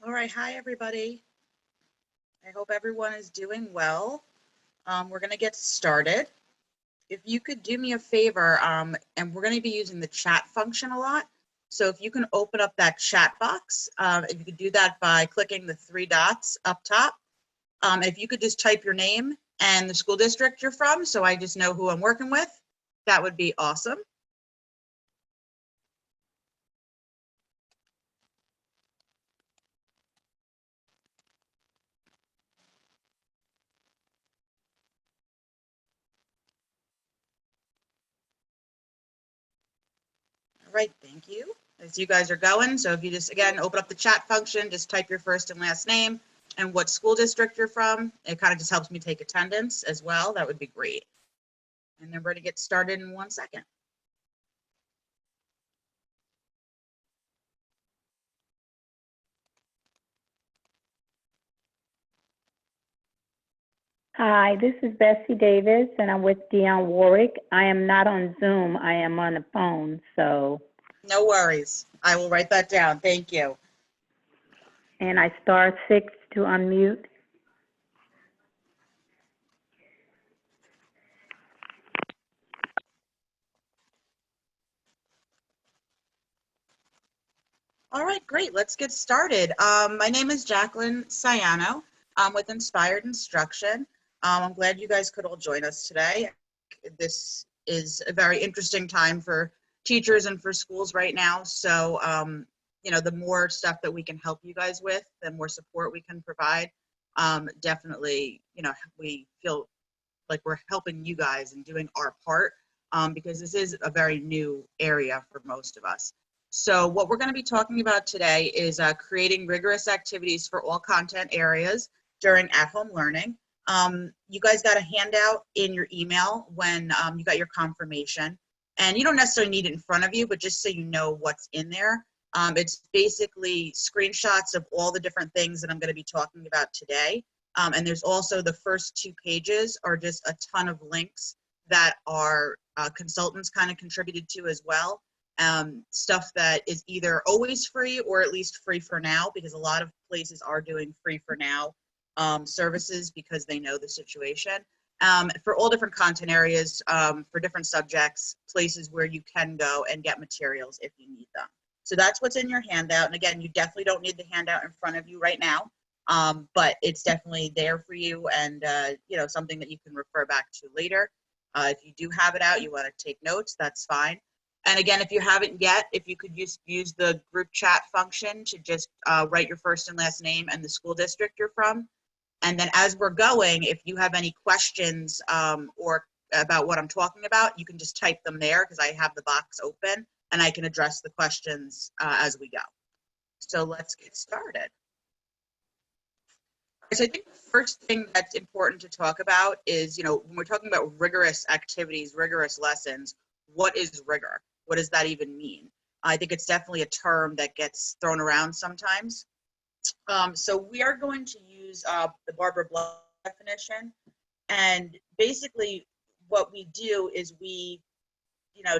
All right, hi everybody. I hope everyone is doing well. We're going to get started. If you could do me a favor, and we're going to be using the chat function a lot. So if you can open up that chat box, if you could do that by clicking the three dots up top. If you could just type your name and the school district you're from, so I just know who I'm working with, that would be awesome. All right, thank you. As you guys are going, so if you just, again, open up the chat function, just type your first and last name and what school district you're from. It kind of just helps me take attendance as well. That would be great. And then we're going to get started in 1 second. Hi, this is Bessie Davis, and I'm with Dionne Warwick. I am not on Zoom. I am on the phone, so. No worries. I will write that down. Thank you. And I *6 to unmute. All right, great. Let's get started. My name is Jacqueline Ciano. I'm with Inspired Instruction. I'm glad you guys could all join us today. This is a very interesting time for teachers and for schools right now. So, the more stuff that we can help you guys with, the more support we can provide. Definitely, we feel like we're helping you guys and doing our part because this is a very new area for most of us. So what we're going to be talking about today is creating rigorous activities for all content areas during at-home learning. You guys got a handout in your email when you got your confirmation. And you don't necessarily need it in front of you, but just so you know what's in there. It's basically screenshots of all the different things that I'm going to be talking about today. And there's also the first 2 pages are just a ton of links that our consultants kind of contributed to as well. Stuff that is either always free or at least free for now, because a lot of places are doing free for now services because they know the situation. For all different content areas, for different subjects, places where you can go and get materials if you need them. So that's what's in your handout. And again, you definitely don't need the handout in front of you right now. But it's definitely there for you and, something that you can refer back to later. If you do have it out, you want to take notes, that's fine. And again, if you haven't yet, if you could use the group chat function to just write your first and last name and the school district you're from. And then as we're going, if you have any questions or about what I'm talking about, you can just type them there because I have the box open and I can address the questions as we go. So let's get started. So I think the first thing that's important to talk about is, when we're talking about rigorous activities, rigorous lessons, what is rigor? What does that even mean? I think it's definitely a term that gets thrown around sometimes. So we are going to use the Barbara Block definition. And basically what we do is we,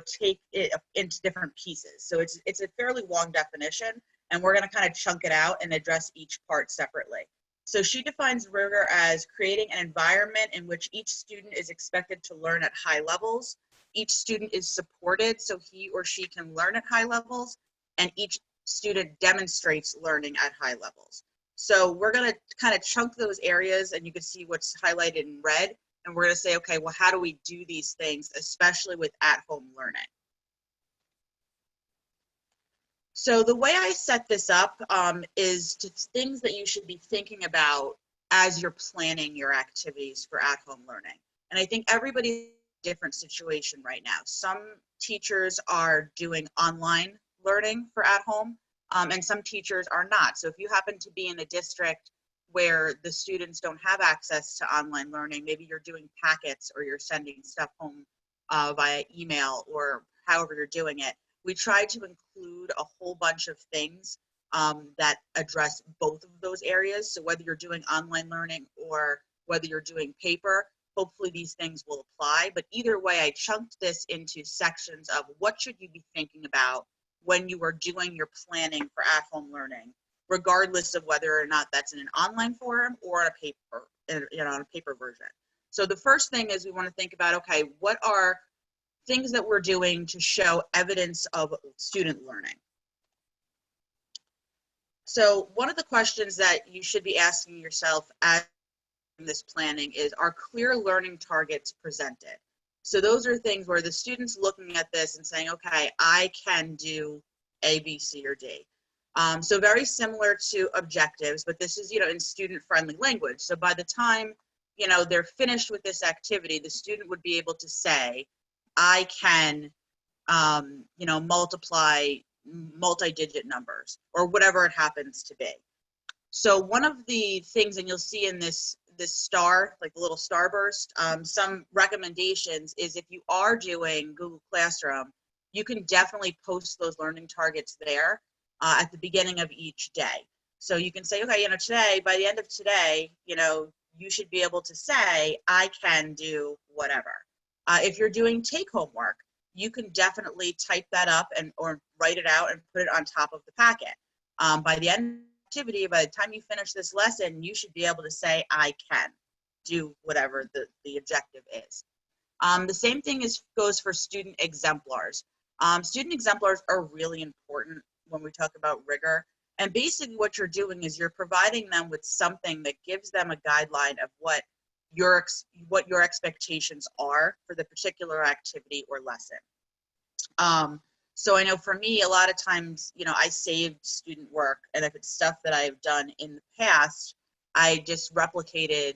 take it into different pieces. So it's a fairly long definition, and we're going to kind of chunk it out and address each part separately. So she defines rigor as creating an environment in which each student is expected to learn at high levels. Each student is supported so he or she can learn at high levels, and each student demonstrates learning at high levels. So we're going to kind of chunk those areas, and you can see what's highlighted in red. And we're going to say, okay, well, how do we do these things, especially with at-home learning? So the way I set this up is just things that you should be thinking about as you're planning your activities for at-home learning. And I think everybody's in a different situation right now. Some teachers are doing online learning for at-home, and some teachers are not. So if you happen to be in a district where the students don't have access to online learning, maybe you're doing packets or you're sending stuff home via email or however you're doing it, we try to include a whole bunch of things that address both of those areas. So whether you're doing online learning or whether you're doing paper, hopefully these things will apply. But either way, I chunked this into sections of what should you be thinking about when you are doing your planning for at-home learning. regardless of whether or not that's in an online forum or on a paper, on a paper version. So the first thing is we want to think about, okay, what are things that we're doing to show evidence of student learning? So one of the questions that you should be asking yourself as this planning is, are clear learning targets presented? So those are things where the student's looking at this and saying, okay, I can do A, B, C, or D. So very similar to objectives, but this is, in student-friendly language. So by the time, they're finished with this activity, the student would be able to say, I can, multiply multi-digit numbers or whatever it happens to be. So one of the things, and you'll see in this star, like the little starburst, some recommendations is if you are doing Google Classroom, you can definitely post those learning targets there at the beginning of each day. So you can say, okay, today, by the end of today, you should be able to say, I can do whatever. If you're doing take-home work, you can definitely type that up or write it out and put it on top of the packet. By the end of the activity, by the time you finish this lesson, you should be able to say, I can do whatever the objective is. The same thing goes for student exemplars. Student exemplars are really important when we talk about rigor. And basically what you're doing is you're providing them with something that gives them a guideline of what your expectations are for the particular activity or lesson. So I know for me, a lot of times, I saved student work, and if it's stuff that I've done in the past, I just replicated,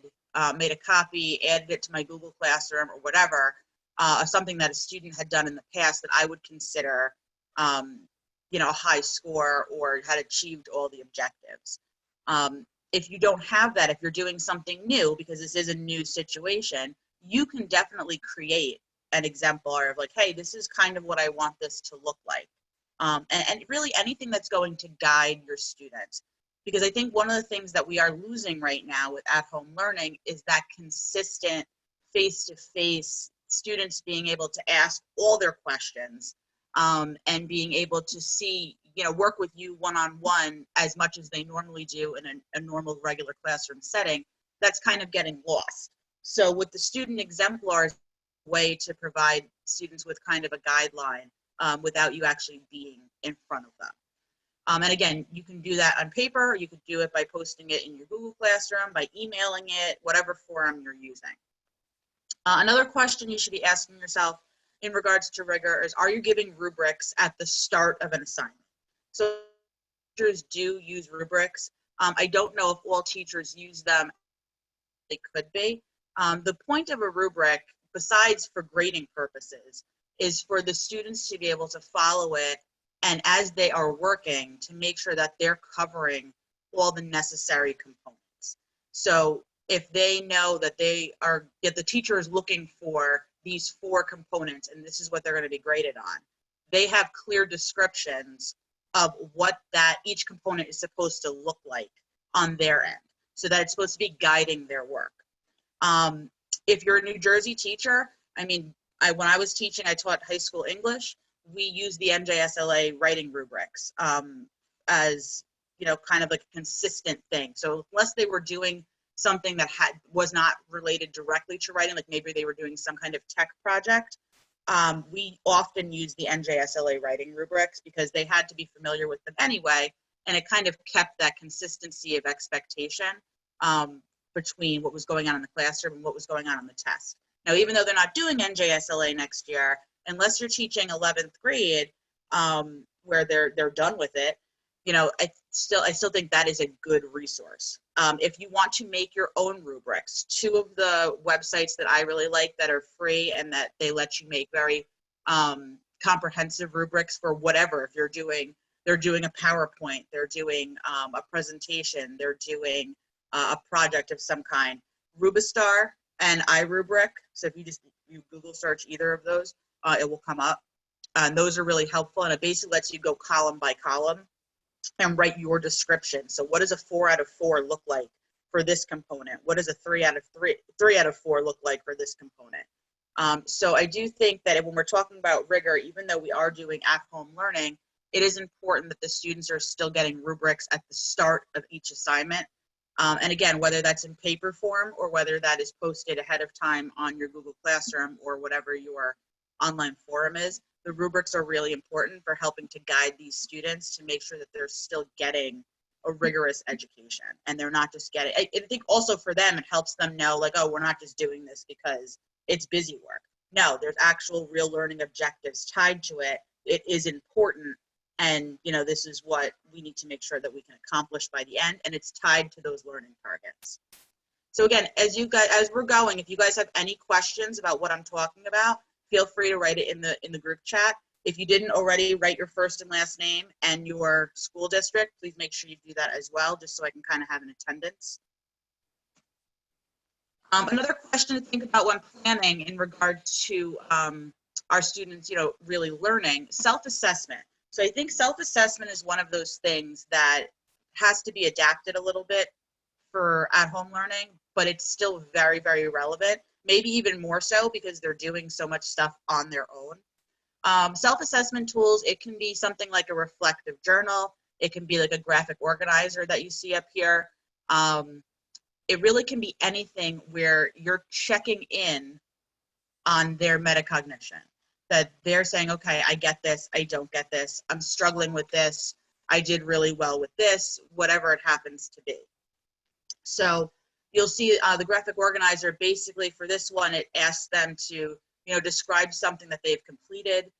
made a copy, added it to my Google Classroom or whatever, of something that a student had done in the past that I would consider, a high score or had achieved all the objectives. If you don't have that, if you're doing something new, because this is a new situation, you can definitely create an exemplar of like, hey, this is kind of what I want this to look like. And really anything that's going to guide your students. Because I think one of the things that we are losing right now with at-home learning is that consistent face-to-face students being able to ask all their questions and being able to see, work with you one-on-one as much as they normally do in a normal regular classroom setting. That's kind of getting lost. So with the student exemplars, way to provide students with kind of a guideline without you actually being in front of them. And again, you can do that on paper, or you could do it by posting it in your Google Classroom, by emailing it, whatever forum you're using. Another question you should be asking yourself in regards to rigor is, are you giving rubrics at the start of an assignment? So teachers do use rubrics. I don't know if all teachers use them. They could be. The point of a rubric, besides for grading purposes, is for the students to be able to follow it, and as they are working, to make sure that they're covering all the necessary components. So if they know that the teacher is looking for these 4 components and this is what they're going to be graded on, they have clear descriptions of what each component is supposed to look like on their end, so that it's supposed to be guiding their work. If you're a New Jersey teacher, when I was teaching, I taught high school English. We used the NJSLA writing rubrics as, kind of like a consistent thing. So unless they were doing something that was not related directly to writing, like maybe they were doing some kind of tech project, we often use the NJSLA writing rubrics because they had to be familiar with them anyway, and it kind of kept that consistency of expectation between what was going on in the classroom and what was going on the test. Now, even though they're not doing NJSLA next year, unless you're teaching 11th grade, where they're done with it, I still think that is a good resource. If you want to make your own rubrics, 2 of the websites that I really like that are free and that they let you make very comprehensive rubrics for whatever. If they're doing a PowerPoint, they're doing a presentation, they're doing a project of some kind. Rubistar and iRubric. So if you Google search either of those, it will come up. And those are really helpful, and it basically lets you go column by column and write your description. So what does a 4 out of 4 look like for this component? What does a 3 out of 4 look like for this component? So I do think that when we're talking about rigor, even though we are doing at-home learning, it is important that the students are still getting rubrics at the start of each assignment. And again, whether that's in paper form or whether that is posted ahead of time on your Google Classroom or whatever your online forum is, the rubrics are really important for helping to guide these students to make sure that they're still getting a rigorous education and they're not just getting, I think also for them, it helps them know like, oh, we're not just doing this because it's busy work. No, there's actual real learning objectives tied to it. It is important. And, you know, this is what we need to make sure that we can accomplish by the end. And it's tied to those learning targets. So again, as we're going, if you guys have any questions about what I'm talking about, feel free to write it in the group chat. If you didn't already, write your first and last name and your school district. Please make sure you do that as well, just so I can kind of have an attendance. Another question to think about when planning in regard to our students, you know, really learning, self-assessment. So I think self-assessment is one of those things that has to be adapted a little bit for at-home learning, but it's still very, very relevant, maybe even more so because they're doing so much stuff on their own. Self-assessment tools, it can be something like a reflective journal. It can be like a graphic organizer that you see up here. It really can be anything where you're checking in on their metacognition, that they're saying, okay, I get this, I don't get this, I'm struggling with this, I did really well with this, whatever it happens to be. So you'll see the graphic organizer, basically for this one, it asks them to, you know, describe something that they've completed.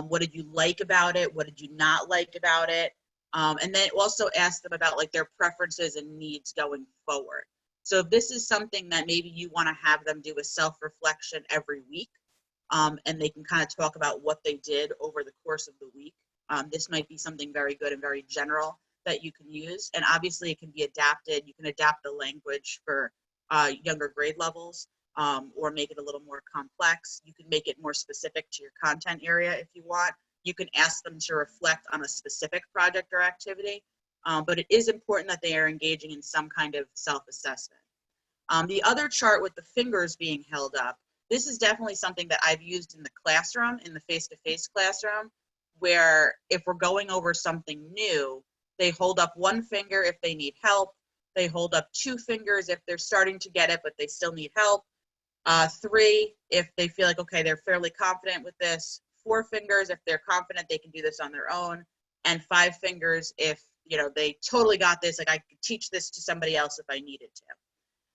What did you like about it? What did you not like about it? And then it also asks them about like their preferences and needs going forward. So if this is something that maybe you want to have them do a self-reflection every week, and they can kind of talk about what they did over the course of the week, this might be something very good and very general that you can use. And obviously it can be adapted. You can adapt the language for younger grade levels, or make it a little more complex. You can make it more specific to your content area if you want. You can ask them to reflect on a specific project or activity. But it is important that they are engaging in some kind of self-assessment. The other chart with the fingers being held up, this is definitely something that I've used in the classroom, in the face-to-face classroom, where if we're going over something new, they hold up one finger if they need help. They hold up two fingers if they're starting to get it, but they still need help. Three, if they feel like, okay, they're fairly confident with this. Four fingers if they're confident they can do this on their own. And five fingers if, you know, they totally got this, like I could teach this to somebody else if I needed to.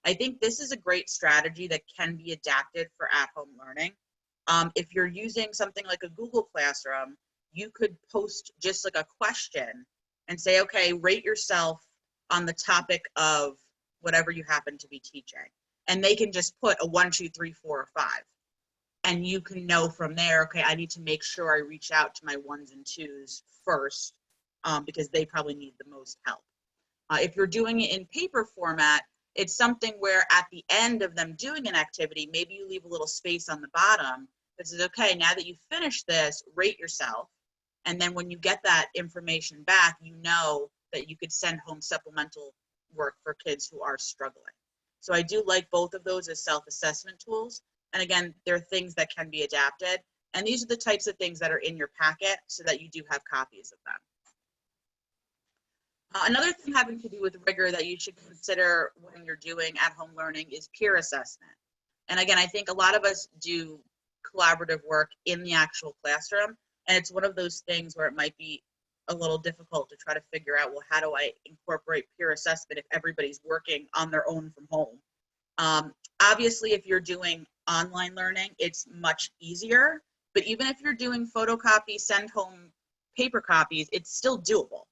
I think this is a great strategy that can be adapted for at-home learning. If you're using something like a Google Classroom, you could post just like a question and say, okay, rate yourself on the topic of whatever you happen to be teaching. And they can just put a 1, 2, 3, 4, or 5. And you can know from there, okay, I need to make sure I reach out to my 1s and 2s first, because they probably need the most help. If you're doing it in paper format, it's something where at the end of them doing an activity, maybe you leave a little space on the bottom that says, okay, now that you've finished this, rate yourself. And then when you get that information back, you know that you could send home supplemental work for kids who are struggling. So I do like both of those as self-assessment tools. And again, they're things that can be adapted. And these are the types of things that are in your packet so that you do have copies of them. Another thing having to do with rigor that you should consider when you're doing at-home learning is peer assessment. And again, I think a lot of us do collaborative work in the actual classroom, and it's one of those things where it might be a little difficult to try to figure out, well, how do I incorporate peer assessment if everybody's working on their own from home? Obviously, if you're doing online learning, it's much easier, but even if you're doing photocopies, send home paper copies, it's still doable.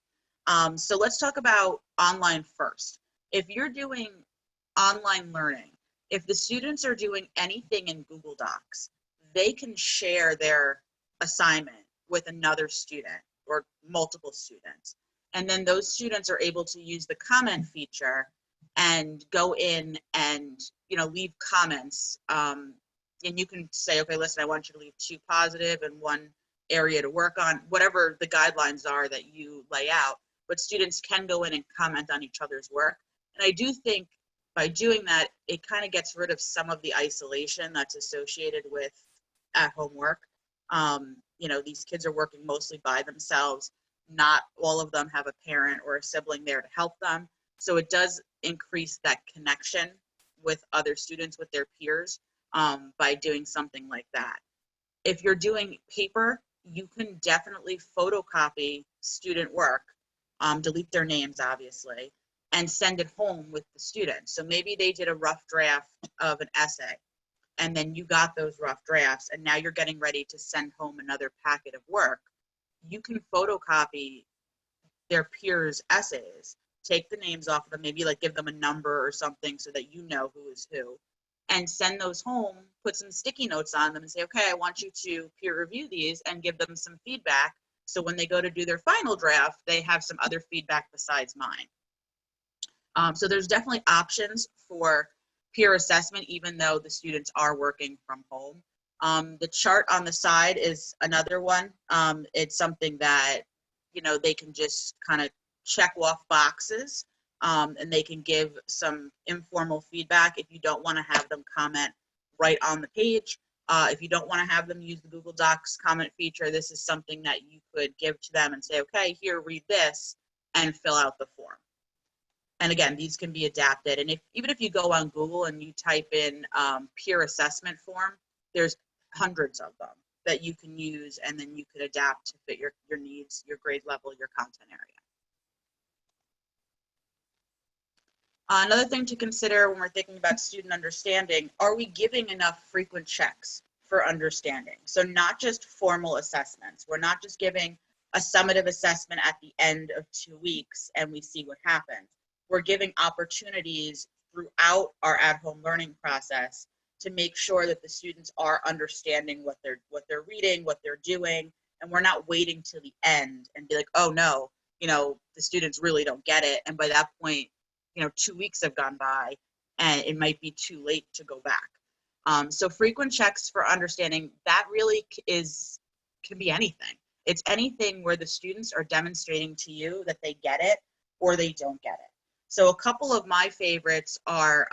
So let's talk about online first. If you're doing online learning, if the students are doing anything in Google Docs, they can share their assignment with another student or multiple students. And then those students are able to use the comment feature and go in and, you know, leave comments. And you can say, okay, listen, I want you to leave 2 positive and 1 area to work on, whatever the guidelines are that you lay out. But students can go in and comment on each other's work. And I do think by doing that, it kind of gets rid of some of the isolation that's associated with at-home work. You these kids are working mostly by themselves. Not all of them have a parent or a sibling there to help them. So it does increase that connection with other students, with their peers, by doing something like that. If you're doing paper, you can definitely photocopy student work, delete their names, obviously, and send it home with the students. So maybe they did a rough draft of an essay, and then you got those rough drafts, and now you're getting ready to send home another packet of work. You can photocopy their peers' essays, take the names off of them, maybe like give them a number or something so that you know who is who, and send those home, put some sticky notes on them and say, okay, I want you to peer review these and give them some feedback. So when they go to do their final draft, they have some other feedback besides mine. So there's definitely options for peer assessment, even though the students are working from home. The chart on the side is another one. It's something that, they can just kind of check off boxes, and they can give some informal feedback if you don't want to have them comment right on the page. If you don't want to have them use the Google Docs comment feature, this is something that you could give to them and say, okay, here, read this, and fill out the form. And again, these can be adapted. And even if you go on Google and you type in peer assessment form, there's hundreds of them that you can use, and then you could adapt to fit your needs, your grade level, your content area. Another thing to consider when we're thinking about student understanding, are we giving enough frequent checks for understanding? So not just formal assessments. We're not just giving a summative assessment at the end of 2 weeks and we see what happens. We're giving opportunities throughout our at-home learning process to make sure that the students are understanding what they're reading, what they're doing, and we're not waiting till the end and be like, oh no, the students really don't get it. And by that point, 2 weeks have gone by and it might be too late to go back. So frequent checks for understanding, that really can be anything. It's anything where the students are demonstrating to you that they get it or they don't get it. So a couple of my favorites are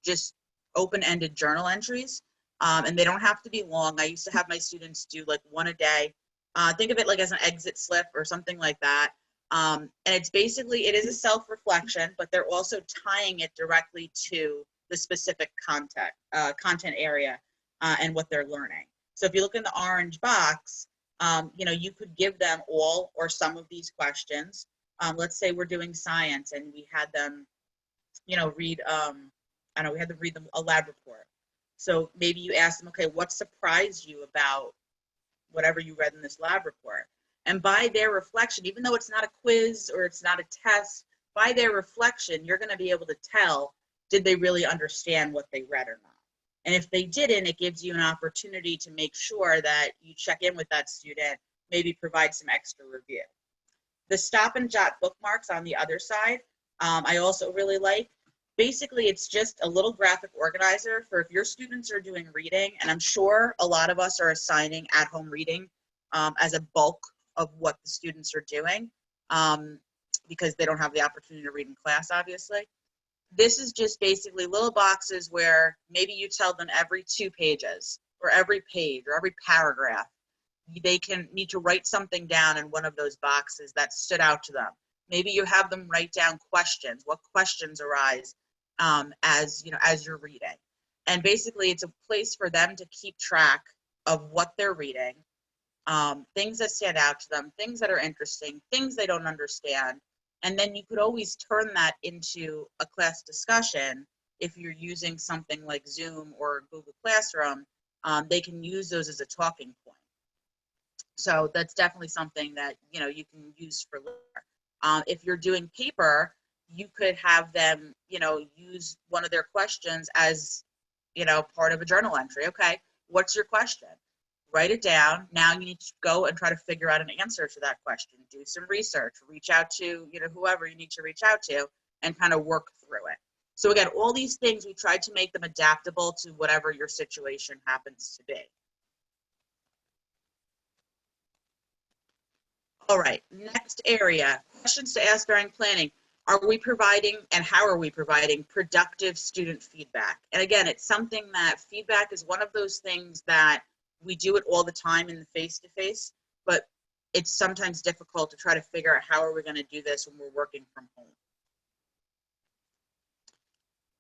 just open-ended journal entries, and they don't have to be long. I used to have my students do like one a day. Think of it like as an exit slip or something like that. And it's basically, it is a self-reflection, but they're also tying it directly to the specific content area and what they're learning. So if you look in the orange box, you could give them all or some of these questions. Let's say we're doing science and we had them, read, we had to read them a lab report. So maybe you ask them, okay, what surprised you about whatever you read in this lab report? And by their reflection, even though it's not a quiz or it's not a test, by their reflection, you're going to be able to tell, did they really understand what they read or not? And if they didn't, it gives you an opportunity to make sure that you check in with that student, maybe provide some extra review. The stop and jot bookmarks on the other side, I also really like. Basically, it's just a little graphic organizer for if your students are doing reading, and I'm sure a lot of us are assigning at-home reading as a bulk of what the students are doing because they don't have the opportunity to read in class, obviously. This is just basically little boxes where maybe you tell them every 2 pages or every page or every paragraph, they need to write something down in one of those boxes that stood out to them. Maybe you have them write down questions. What questions arise as you're reading? And basically, it's a place for them to keep track of what they're reading, things that stand out to them, things that are interesting, things they don't understand. And then you could always turn that into a class discussion. If you're using something like Zoom or Google Classroom, they can use those as a talking point. So that's definitely something that you can use for later. If you're doing paper, you could have them use one of their questions as part of a journal entry. Okay, what's your question? Write it down. Now you need to go and try to figure out an answer to that question. Do some research, reach out to whoever you need to reach out to, and kind of work through it. So again, all these things, we tried to make them adaptable to whatever your situation happens to be. All right, next area, questions to ask during planning. Are we providing, and how are we providing, productive student feedback? And again, it's something that feedback is one of those things that We do it all the time in the face-to-face, but it's sometimes difficult to try to figure out how are we going to do this when we're working from home.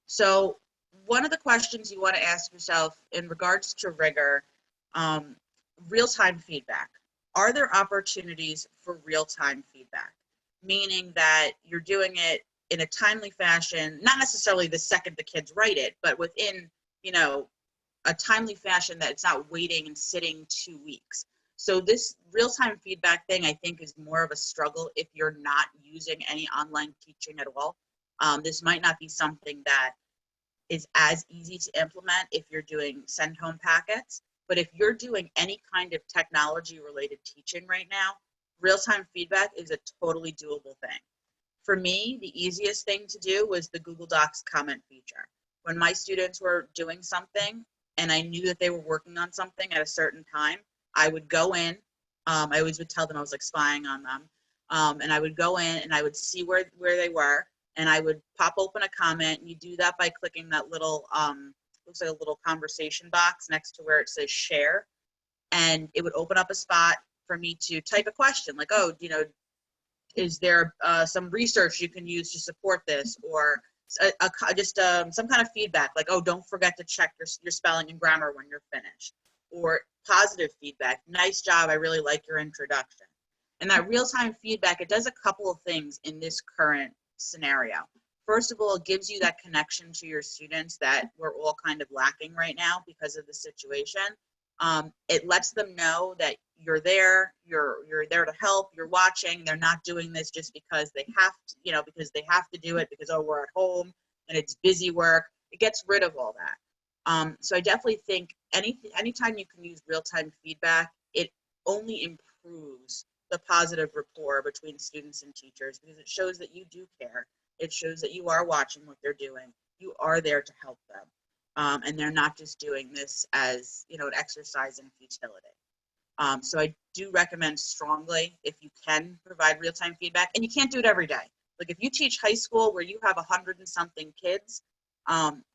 So one of the questions you want to ask yourself in regards to rigor, real-time feedback. Are there opportunities for real-time feedback? Meaning that you're doing it in a timely fashion, not necessarily the second the kids write it, but within, you know, a timely fashion that it's not waiting and sitting 2 weeks. So this real-time feedback thing, I think, is more of a struggle if you're not using any online teaching at all. This might not be something that is as easy to implement if you're doing send home packets, but if you're doing any kind of technology related teaching right now, real-time feedback is a totally doable thing. For me, the easiest thing to do was the Google Docs comment feature. When my students were doing something and I knew that they were working on something at a certain time, I would go in. I always would tell them I was like spying on them. And I would go in and I would see where they were, and I would pop open a comment. And you do that by clicking that little, looks like a little conversation box next to where it says share. And it would open up a spot for me to type a question like, oh, you know, is there some research you can use to support this, or just some kind of feedback like, oh, don't forget to check your spelling and grammar when you're finished, or positive feedback, nice job, I really like your introduction. And that real-time feedback, it does a couple of things in this current scenario. First of all, it gives you that connection to your students that we're all kind of lacking right now because of the situation. It lets them know that you're there to help, you're watching, they're not doing this just because they have to, you know, because they have to do it because, oh, we're at home and it's busy work. It gets rid of all that. So I definitely think anytime you can use real-time feedback, it only improves the positive rapport between students and teachers, because it shows that you do care. It shows that you are watching what they're doing. You are there to help them. And they're not just doing this as, you know, an exercise in futility. So I do recommend strongly, if you can provide real-time feedback, and you can't do it every day. Like if you teach high school where you have 100 and something kids,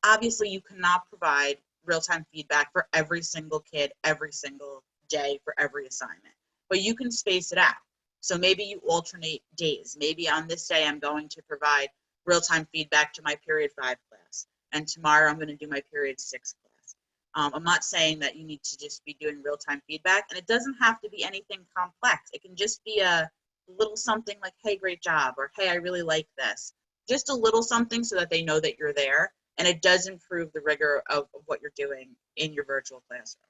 obviously you cannot provide real-time feedback for every single kid, every single day for every assignment, but you can space it out. So maybe you alternate days. Maybe on this day, I'm going to provide real-time feedback to my period 5 class, and tomorrow I'm going to do my period 6 class. I'm not saying that you need to just be doing real-time feedback, and it doesn't have to be anything complex. It can just be a little something like, hey, great job, or hey, I really like this. Just a little something so that they know that you're there, and it does improve the rigor of what you're doing in your virtual classroom.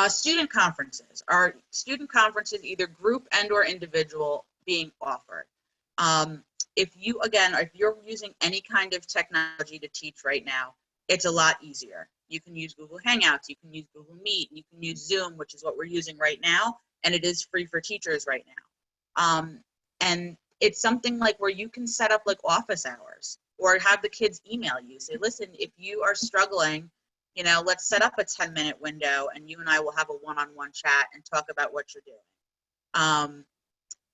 Student conferences. Are student conferences either group and or individual being offered? If you're using any kind of technology to teach right now, it's a lot easier. You can use Google Hangouts, you can use Google Meet, you can use Zoom, which is what we're using right now, and it is free for teachers right now. And it's something like where you can set up like office hours, or have the kids email you, say, listen, if you are struggling, you know, let's set up a 10-minute window and you and I will have a one-on-one chat and talk about what you're doing.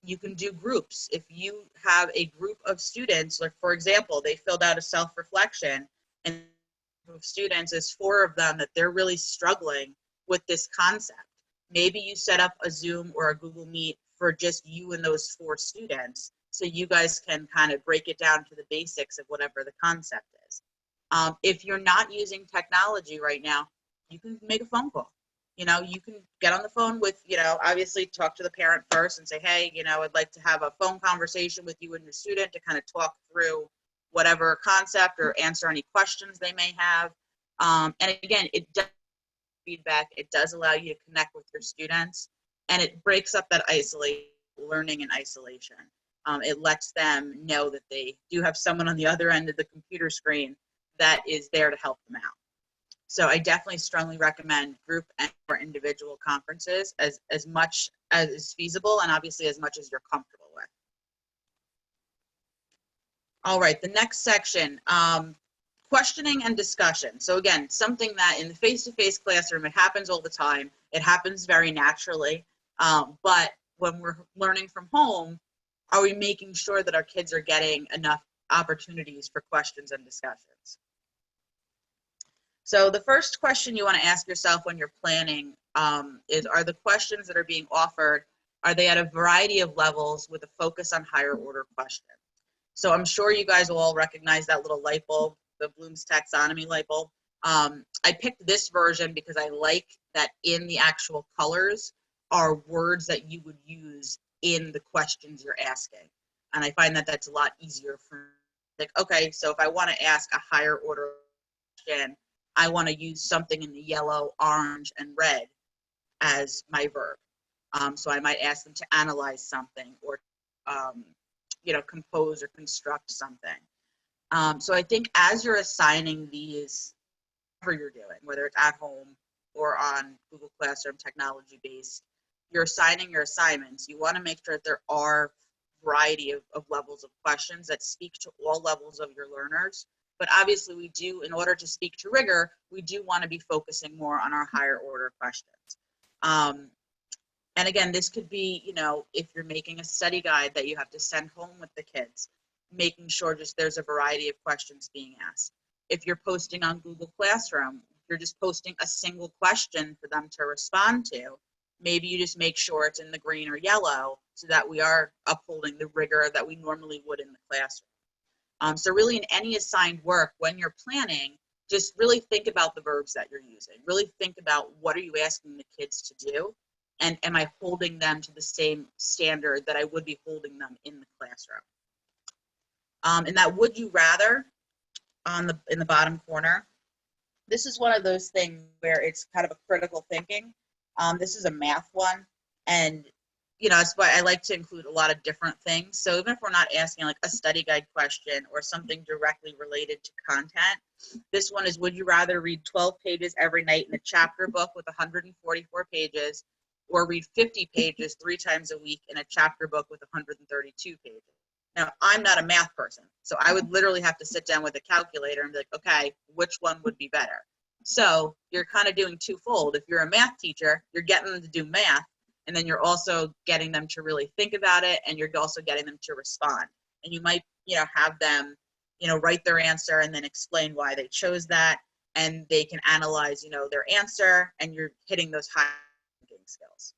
You can do groups. If you have a group of students, like for example, they filled out a self-reflection, and of students is 4 of them that they're really struggling with this concept. Maybe you set up a Zoom or a Google Meet for just you and those 4 students, so you guys can kind of break it down to the basics of whatever the concept is. If you're not using technology right now, you can make a phone call. You know, you can get on the phone with, you know, obviously talk to the parent first and say, hey, you know, I'd like to have a phone conversation with you and your student to kind of talk through whatever concept or answer any questions they may have. And again, it does feedback. It does allow you to connect with your students, and it breaks up that learning and isolation. It lets them know that they do have someone on the other end of the computer screen that is there to help them out. So I definitely strongly recommend group and or individual conferences as much as is feasible, and obviously as much as you're comfortable with. All right, the next section, questioning and discussion. So again, something that in the face-to-face classroom, it happens all the time. It happens very naturally. But when we're learning from home, are we making sure that our kids are getting enough opportunities for questions and discussions? So the first question you want to ask yourself when you're planning is, are the questions that are being offered, are they at a variety of levels with a focus on higher order questions? So I'm sure you guys will all recognize that little light bulb, the Bloom's taxonomy light bulb. I picked this version because I like that in the actual colors are words that you would use in the questions you're asking. And I find that that's a lot easier for, like, okay, so if I want to ask a higher order question, I want to use something in the yellow, orange, and red as my verb. So I might ask them to analyze something or, compose or construct something. So I think as you're assigning these, whatever you're doing, whether it's at home or on Google Classroom technology based, you're assigning your assignments. You want to make sure that there are a variety of levels of questions that speak to all levels of your learners. But obviously we do, in order to speak to rigor, we do want to be focusing more on our higher order questions. And again, this could be, if you're making a study guide that you have to send home with the kids, making sure just there's a variety of questions being asked. If you're posting on Google Classroom, you're just posting a single question for them to respond to, maybe you just make sure it's in the green or yellow so that we are upholding the rigor that we normally would in the classroom. So really in any assigned work, when you're planning, just really think about the verbs that you're using. Really think about what are you asking the kids to do, and am I holding them to the same standard that I would be holding them in the classroom? And that would you rather in the bottom corner, this is one of those things where it's kind of a critical thinking. This is a math one, and that's why I like to include a lot of different things. So even if we're not asking like a study guide question or something directly related to content, this one is, would you rather read 12 pages every night in a chapter book with 144 pages, or read 50 pages 3 times a week in a chapter book with 132 pages? Now, I'm not a math person, so I would literally have to sit down with a calculator and be like, okay, which one would be better? So you're kind of doing twofold. If you're a math teacher, you're getting them to do math, and then you're also getting them to really think about it, and you're also getting them to respond. And you might, have them, write their answer and then explain why they chose that, and they can analyze, their answer, and you're hitting those high thinking skills.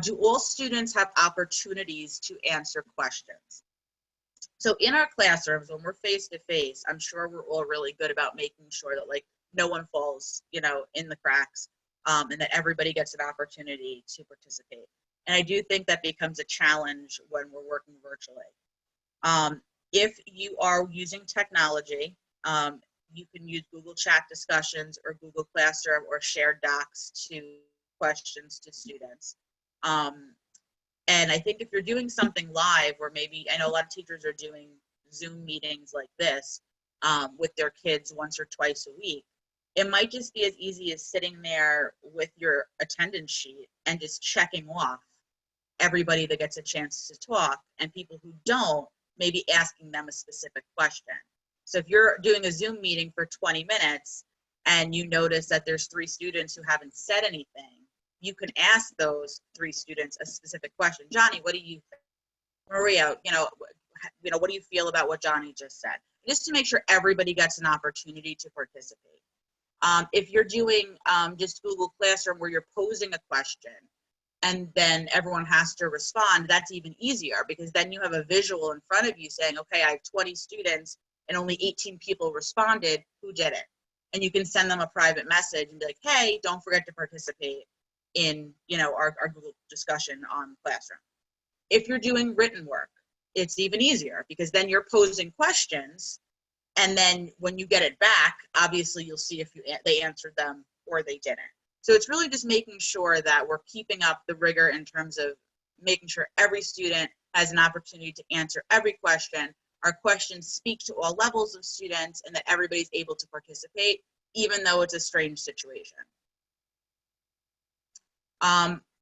Do all students have opportunities to answer questions? So in our classrooms, when we're face-to-face, I'm sure we're all really good about making sure that like no one falls, in the cracks, and that everybody gets an opportunity to participate. And I do think that becomes a challenge when we're working virtually. If you are using technology, you can use Google Chat discussions or Google Classroom or shared docs to questions to students. And I think if you're doing something live, or maybe I know a lot of teachers are doing Zoom meetings like this with their kids once or twice a week, it might just be as easy as sitting there with your attendance sheet and just checking off everybody that gets a chance to talk, and people who don't, maybe asking them a specific question. So if you're doing a Zoom meeting for 20 minutes and you notice that there's 3 students who haven't said anything, you can ask those 3 students a specific question. Johnny, what do you think? Maria, what do you feel about what Johnny just said? Just to make sure everybody gets an opportunity to participate. If you're doing just Google Classroom where you're posing a question and then everyone has to respond, that's even easier, because then you have a visual in front of you saying, okay, I have 20 students and only 18 people responded. Who did it? And you can send them a private message and be like, hey, don't forget to participate in our Google discussion on Classroom. If you're doing written work, it's even easier, because then you're posing questions, and then when you get it back, obviously you'll see if they answered them or they didn't. So it's really just making sure that we're keeping up the rigor in terms of making sure every student has an opportunity to answer every question. Our questions speak to all levels of students, and that everybody's able to participate, even though it's a strange situation.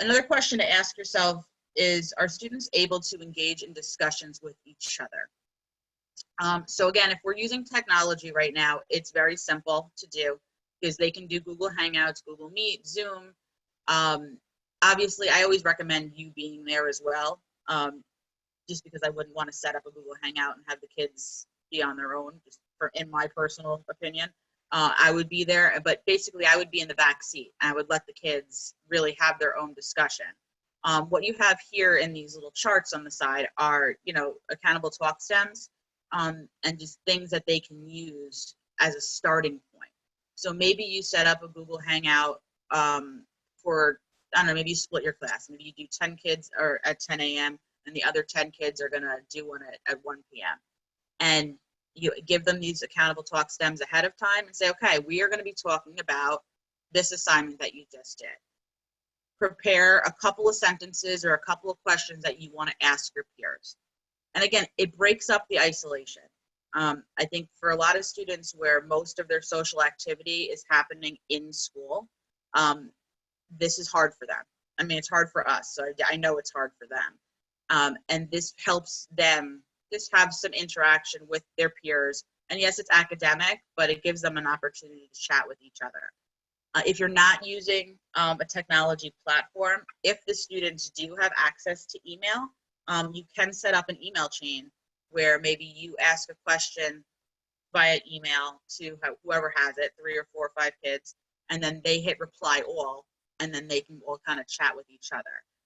Another question to ask yourself is, are students able to engage in discussions with each other? So again, if we're using technology right now, it's very simple to do, because they can do Google Hangouts, Google Meet, Zoom. Obviously, I always recommend you being there as well, just because I wouldn't want to set up a Google Hangout and have the kids be on their own. Just in my personal opinion. I would be there, but basically I would be in the back seat. I would let the kids really have their own discussion. What you have here in these little charts on the side are, accountable talk stems, and just things that they can use as a starting point. So maybe you set up a Google Hangout for, I don't know, maybe you split your class. Maybe you do 10 kids or at 10 a.m. and the other 10 kids are gonna do one at 1 p.m. And you give them these accountable talk stems ahead of time and say, okay, we are going to be talking about this assignment that you just did. Prepare a couple of sentences or a couple of questions that you want to ask your peers. And again, it breaks up the isolation. I think for a lot of students where most of their social activity is happening in school, this is hard for them. I mean, it's hard for us, so I know it's hard for them. And this helps them just have some interaction with their peers. And yes, it's academic, but it gives them an opportunity to chat with each other. If you're not using a technology platform, if the students do have access to email, you can set up an email chain where maybe you ask a question via email to whoever has it, 3 or 4 or 5 kids, and then they hit reply all, and then they can all kind of chat with each other.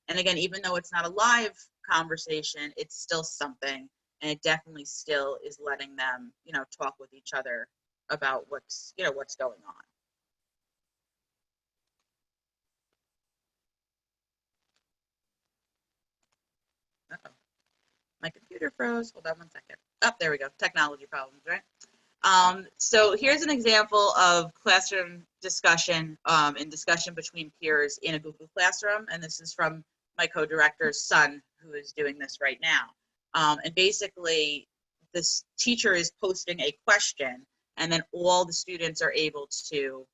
And again, even though it's not a live conversation, it's still something, and it definitely still is letting them, talk with each other about what's going on. Uh-oh. My computer froze. Hold on one second. Oh, there we go. Technology problems, right? So here's an example of classroom discussion and discussion between peers in a Google Classroom. And this is from my co-director's son, who is doing this right now. And basically, this teacher is posting a question, and then all the students are able to,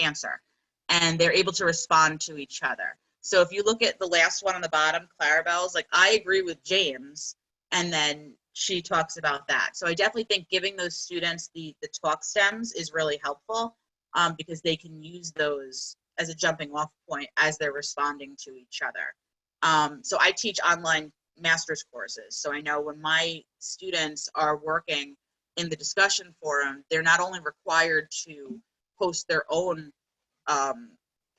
answer. And they're able to respond to each other. So if you look at the last one on the bottom, Clarabelle's like, I agree with James, and then she talks about that. So I definitely think giving those students the talk stems is really helpful, because they can use those as a jumping off point as they're responding to each other. So I teach online master's courses. So I know when my students are working in the discussion forum, they're not only required to post their own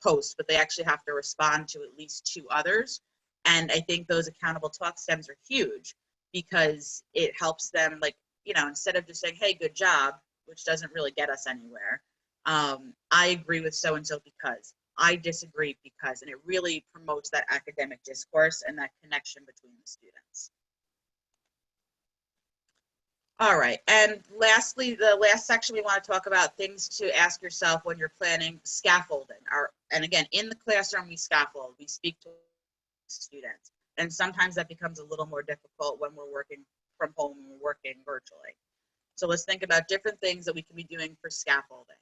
post, but they actually have to respond to at least 2 others. And I think those accountable talk stems are huge, because it helps them, like, instead of just saying, hey, good job, which doesn't really get us anywhere. I agree with so-and-so because, I disagree because, and it really promotes that academic discourse and that connection between the students. All right, and lastly, the last section we want to talk about things to ask yourself when you're planning scaffolding. And again, in the classroom, we scaffold, we speak to students. And sometimes that becomes a little more difficult when we're working from home and we're working virtually. So let's think about different things that we can be doing for scaffolding.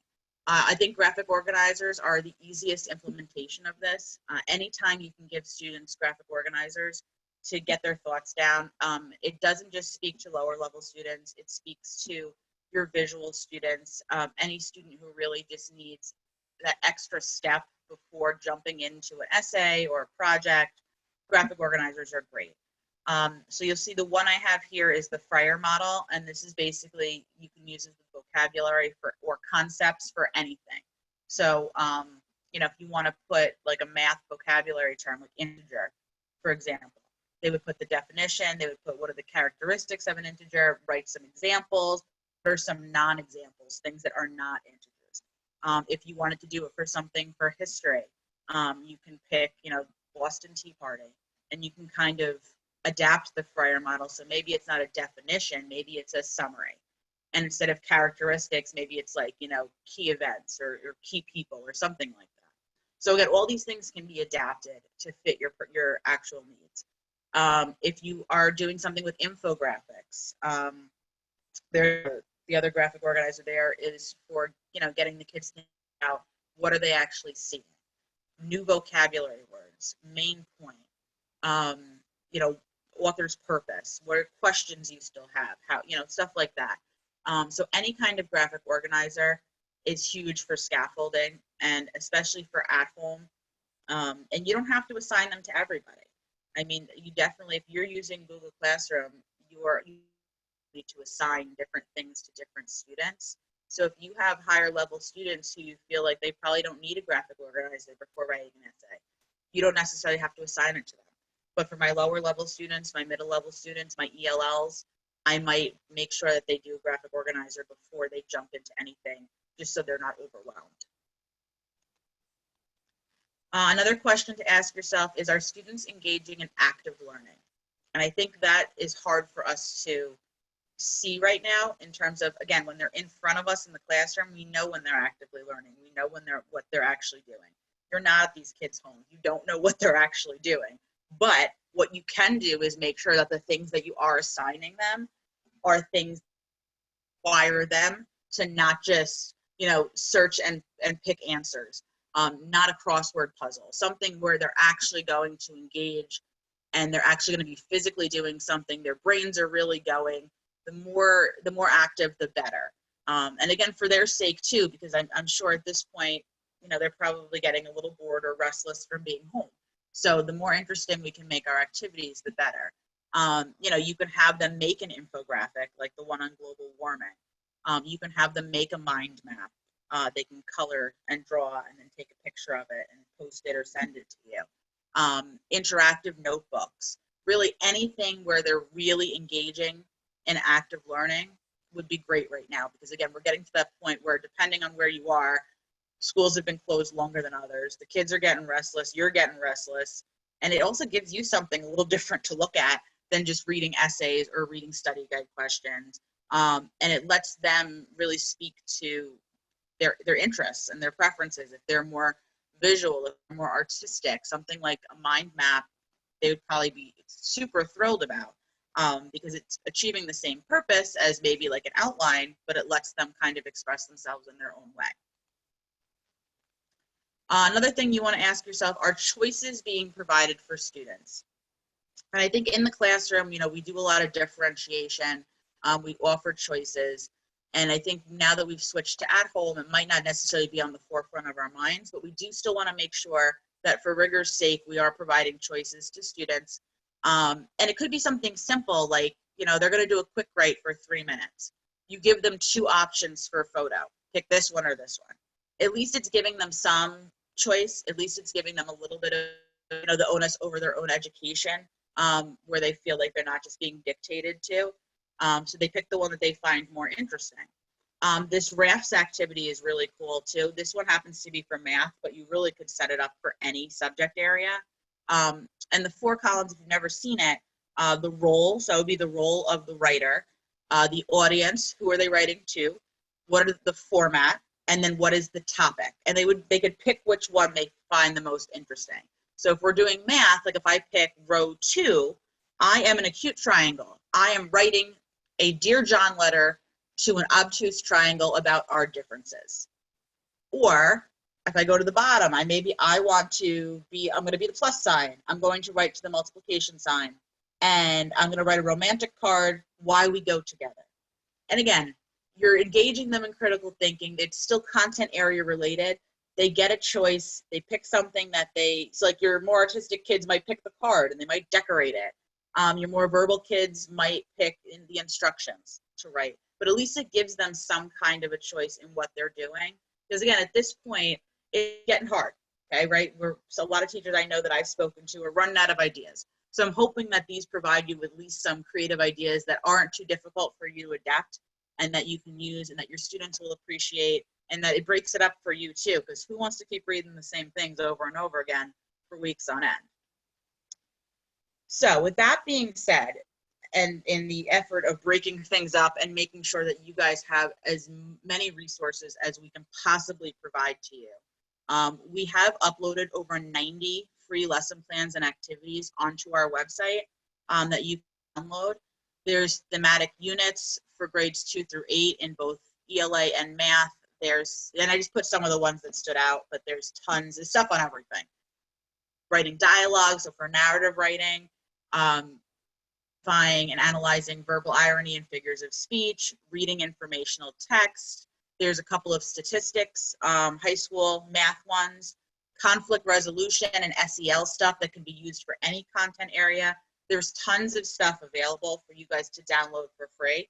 I think graphic organizers are the easiest implementation of this. Anytime you can give students graphic organizers to get their thoughts down, it doesn't just speak to lower level students, it speaks to your visual students, any student who really just needs that extra step before jumping into an essay or a project. Graphic organizers are great. So you'll see the one I have here is the Fryer model, and this is basically, you can use it as vocabulary or concepts for anything. So, if you want to put like a math vocabulary term, like integer, for example, they would put the definition, they would put what are the characteristics of an integer, write some examples, or some non-examples, things that are not integers. If you wanted to do it for something for history, you can pick, Boston Tea Party, and you can kind of adapt the Fryer model. So maybe it's not a definition, maybe it's a summary. And instead of characteristics, maybe it's like, key events or key people or something like that. So again, all these things can be adapted to fit your actual needs. If you are doing something with infographics, the other graphic organizer there is for, getting the kids to think about what are they actually seeing. New vocabulary words, main point, author's purpose, what questions you still have, how, stuff like that. So any kind of graphic organizer is huge for scaffolding, and especially for at home. And you don't have to assign them to everybody. I mean, you definitely, if you're using Google Classroom, you to assign different things to different students. So if you have higher level students who you feel like they probably don't need a graphic organizer before writing an essay, you don't necessarily have to assign it to them. But for my lower level students, my middle level students, my ELLs, I might make sure that they do a graphic organizer before they jump into anything, just so they're not overwhelmed. Another question to ask yourself is, are students engaging in active learning? And I think that is hard for us to see right now in terms of, again, when they're in front of us in the classroom, we know when they're actively learning. We know when what they're actually doing. You're not at these kids' home. You don't know what they're actually doing. But what you can do is make sure that the things that you are assigning them are things that require them to not just, search and pick answers. Not a crossword puzzle, something where they're actually going to engage and they're actually going to be physically doing something. Their brains are really going. The more active, the better. And again, for their sake too, because I'm sure at this point, they're probably getting a little bored or restless from being home. So the more interesting we can make our activities, the better. You can have them make an infographic like the one on global warming. You can have them make a mind map. They can color and draw and then take a picture of it and post it or send it to you. Interactive notebooks, really anything where they're really engaging in active learning would be great right now, because again, we're getting to that point where, depending on where you are, schools have been closed longer than others. The kids are getting restless, you're getting restless, and it also gives you something a little different to look at than just reading essays or reading study guide questions. And it lets them really speak to their interests and their preferences. If they're more visual, if they're more artistic, something like a mind map, they would probably be super thrilled about, because it's achieving the same purpose as maybe like an outline, but it lets them kind of express themselves in their own way. Another thing you want to ask yourself, are choices being provided for students? And I think in the classroom, we do a lot of differentiation. We offer choices. And I think now that we've switched to at home, it might not necessarily be on the forefront of our minds, but we do still want to make sure that for rigor's sake, we are providing choices to students. And it could be something simple like, they're going to do a quick write for 3 minutes. You give them 2 options for a photo. Pick this one or this one. At least it's giving them some choice. At least it's giving them a little bit of, the onus over their own education, where they feel like they're not just being dictated to. So they pick the one that they find more interesting. This rafts activity is really cool too. This one happens to be for math, but you really could set it up for any subject area. And the 4 columns, if you've never seen it, the role, so it would be the role of the writer, the audience, who are they writing to, what are the format, and then what is the topic. And they could pick which one they find the most interesting. So if we're doing math, like if I pick row 2, I am an acute triangle. I am writing a Dear John letter to an obtuse triangle about our differences. Or if I go to the bottom, I'm going to be the plus sign. I'm going to write to the multiplication sign. And I'm going to write a romantic card, why we go together. And again, you're engaging them in critical thinking. It's still content area related. They get a choice. They pick something that so like your more artistic kids might pick the card and they might decorate it. Your more verbal kids might pick in the instructions to write, but at least it gives them some kind of a choice in what they're doing. Because again, at this point, it's getting hard, okay, right? So a lot of teachers I know that I've spoken to are running out of ideas. So I'm hoping that these provide you with at least some creative ideas that aren't too difficult for you to adapt and that you can use and that your students will appreciate, and that it breaks it up for you too, because who wants to keep reading the same things over and over again for weeks on end? So with that being said, and in the effort of breaking things up and making sure that you guys have as many resources as we can possibly provide to you, we have uploaded over 90 free lesson plans and activities onto our website that you can download. There's thematic units for grades 2 through 8 in both ELA and math. And I just put some of the ones that stood out, but there's tons of stuff on everything. Writing dialogue, so for narrative writing, and analyzing verbal irony and figures of speech, reading informational text. There's a couple of statistics, high school math ones, conflict resolution and SEL stuff that can be used for any content area. There's tons of stuff available for you guys to download for free.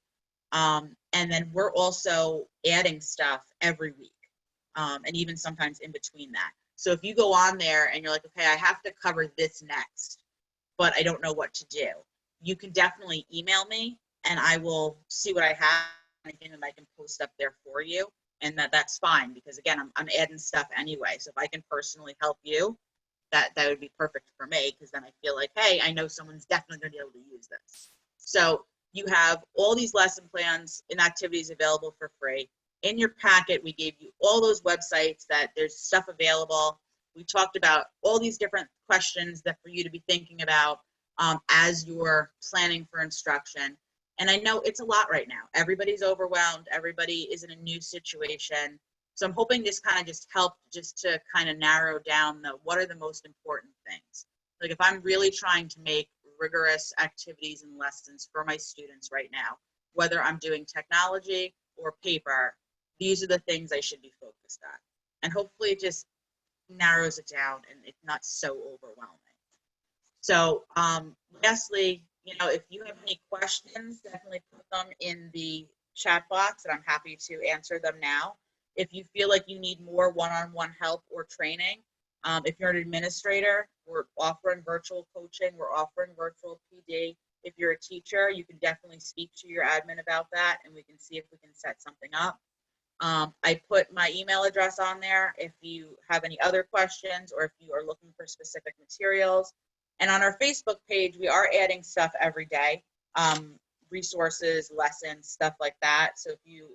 And then we're also adding stuff every week, and even sometimes in between that. So if you go on there and you're like, okay, I have to cover this next, but I don't know what to do, you can definitely email me and I will see what I have, anything that I can post up there for you. And that's fine, because again, I'm adding stuff anyway. So if I can personally help you, that would be perfect for me, because then I feel like, hey, I know someone's definitely going to be able to use this. So you have all these lesson plans and activities available for free. In your packet, we gave you all those websites that there's stuff available. We talked about all these different questions that for you to be thinking about as you're planning for instruction. And I know it's a lot right now. Everybody's overwhelmed. Everybody is in a new situation. So I'm hoping this kind of just helped just to kind of narrow down what are the most important things. Like if I'm really trying to make rigorous activities and lessons for my students right now, whether I'm doing technology or paper, these are the things I should be focused on. And hopefully it just narrows it down and it's not so overwhelming. So lastly, if you have any questions, definitely put them in the chat box and I'm happy to answer them now. If you feel like you need more one-on-one help or training, if you're an administrator, we're offering virtual coaching, we're offering virtual PD. If you're a teacher, you can definitely speak to your admin about that and we can see if we can set something up. I put my email address on there if you have any other questions or if you are looking for specific materials. And on our Facebook page, we are adding stuff every day, resources, lessons, stuff like that. So if you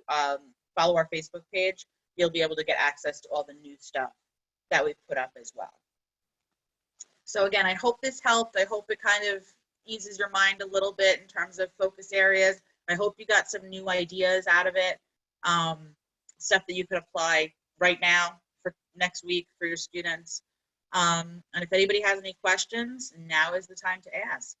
follow our Facebook page, you'll be able to get access to all the new stuff that we've put up as well. So again, I hope this helped. I hope it kind of eases your mind a little bit in terms of focus areas. I hope you got some new ideas out of it, stuff that you could apply right now for next week for your students. And if anybody has any questions, now is the time to ask.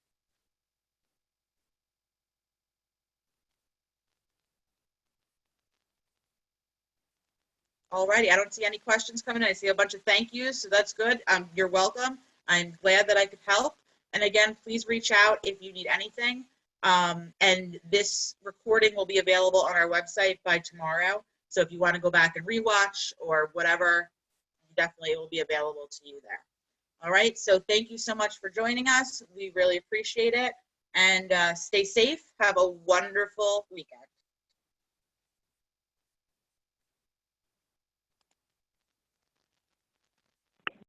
Alrighty, I don't see any questions coming in. I see a bunch of thank yous, so that's good. You're welcome. I'm glad that I could help. And again, please reach out if you need anything. And this recording will be available on our website by tomorrow. So if you want to go back and rewatch or whatever, definitely it will be available to you there. All right, so thank you so much for joining us. We really appreciate it. And stay safe. Have a wonderful weekend.